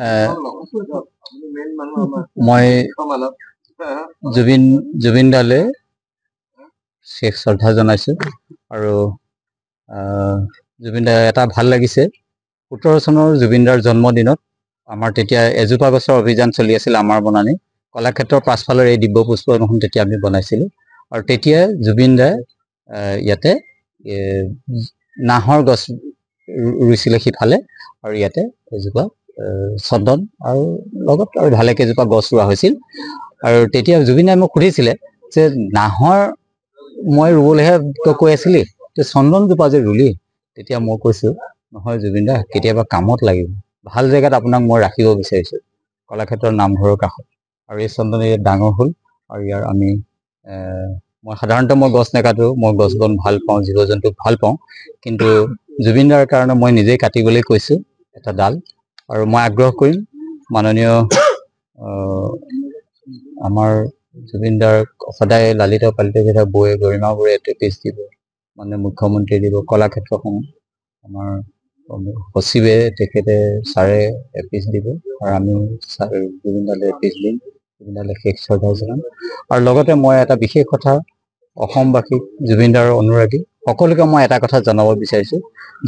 আহ, মই জুবিন দালে শেষ শ্ৰদ্ধা জনাইছো আৰু জুবিন দা এটা ভাল লাগিছে 17 চনৰ জুবিন দাৰ জন্মদিনত আমাৰ তেতিয়া এজোপা গছৰ অভিযান চলি আছিল আমাৰ বনানী কলাক্ষেত্ৰৰ পাছফালৰ এই দিব্য পুষ্প অনুসৰণ তেতিয়া আমি বনাইছিলো আৰু তেতিয়া জুবিন দাই ইয়াতে নাহৰ গছ ৰুইছিলে সিফালে আৰু ইয়াতে এজোপা চন্দন আৰু লগত আৰু ভালে কেইজোপা গছ ৰোৱা হৈছিল আৰু তেতিয়া জুবিন দাই মোক সুধিছিলে যে নাহৰ মই ৰুবলৈহে কৈ আছিলি চন্দনজোপা যে ৰুলি তেতিয়া মই কৈছো নহয় জুবিন দা কেতিয়াবা কামত লাগিব ভাল জেগাত আপোনাক মই ৰাখিব বিচাৰিছো কলাক্ষেত্ৰৰ নামঘৰৰ কাষত আৰু এই চন্দন ইয়াত ডাঙৰ হ'ল আৰু ইয়াৰ আমি মই সাধাৰণতে মই গছ নেকাটো মই গছ বন ভাল পাওঁ জীৱ জন্তু ভাল পাওঁ কিন্তু জুবিন দাৰ কাৰণে মই নিজেই কাটিবলৈ কৈছো এটা ডাল আৰু মই আগ্ৰহ কৰিম মাননীয় আমাৰ জুবিন দাৰ সদায় লালিত পালিত হৈ বৌয়ে গৰিমা বৌয়ে এপিচ দিব মানে মুখ্যমন্ত্ৰী দিব কলাক্ষেত্ৰসমূহ আমাৰ সচিবে তেখেতে ছাৰে এপিচ দিব আৰু আমি জুবিন দালে এপিচ দিম জুবিন দালে শেষ শ্ৰদ্ধা জনাম আৰু লগতে মই এটা বিশেষ কথা অসমবাসীক জুবিন দাৰ অনুৰাগী সকলোকে মই এটা কথা জনাব বিচাৰিছো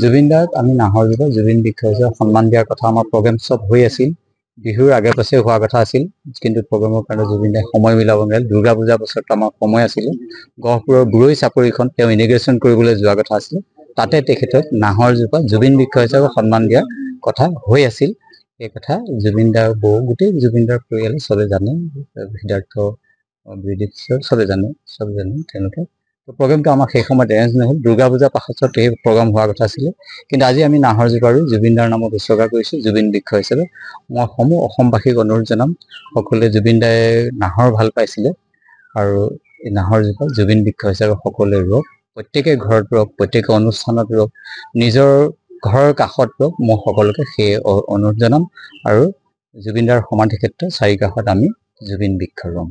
জুবিন দাক আমি নাহৰ জোপা জুবিন বৃক্ষৰ সন্মান দিয়াৰ কথা আমাৰ প্ৰগ্ৰেম চব হৈ আছিল বিহুৰ আগে পাছে হোৱা কথা আছিল কিন্তু প্ৰগ্ৰেমৰ কাৰণে জুবিন দাই সময় মিলাব নোৱাৰিল দুৰ্গা পূজাৰ বছৰত আমাৰ সময় আছিলে গহপুৰৰ বুৰৈ চাপৰিখন তেওঁ ইনিগ্ৰেশ্যন কৰিবলৈ যোৱা কথা আছিলে তাতে তেখেতক নাহৰ জোপা জুবিন বৃক্ষ হিচাপে সন্মান দিয়াৰ কথা হৈ আছিল এই কথা জুবিন দাৰ বৌ গোটেই জুবিন দাৰ পৰিয়ালে চবে জানে সিদ্ধাৰ্থ চবে জানে তেওঁলোকে প্ৰগ্ৰেমটো আমাৰ সেই সময়ত এৰেঞ্জ নহ'ল দুৰ্গা পূজাৰ পাছত এই প্ৰগ্ৰাম হোৱাৰ কথা আছিলে কিন্তু আজি আমি নাহৰ জোপাৰো জুবিন দাৰ নামত উৎসৰ্গা কৰিছোঁ জুবিন বৃক্ষ হিচাপে মই সমূহ অসমবাসীক অনুৰোধ জনাম সকলোৱে জুবিন দাই নাহৰ ভাল পাইছিলে আৰু এই নাহৰ জোপা জুবিন বৃক্ষ হিচাপে সকলোৱে ৰুৱক প্ৰত্যেকে ঘৰত ৰুৱক প্ৰত্যেকে অনুষ্ঠানত ৰুৱক নিজৰ ঘৰৰ কাষত ৰুৱক মই সকলোকে সেই অনুৰোধ জনাম আৰু জুবিন দাৰ সমাধি ক্ষেত্ৰ চাৰিকাষত আমি জুবিন বৃক্ষ ৰুম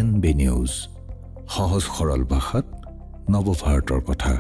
NB নিউজ সহজ সৰল ভাষাত নৱভাৰতৰ কথা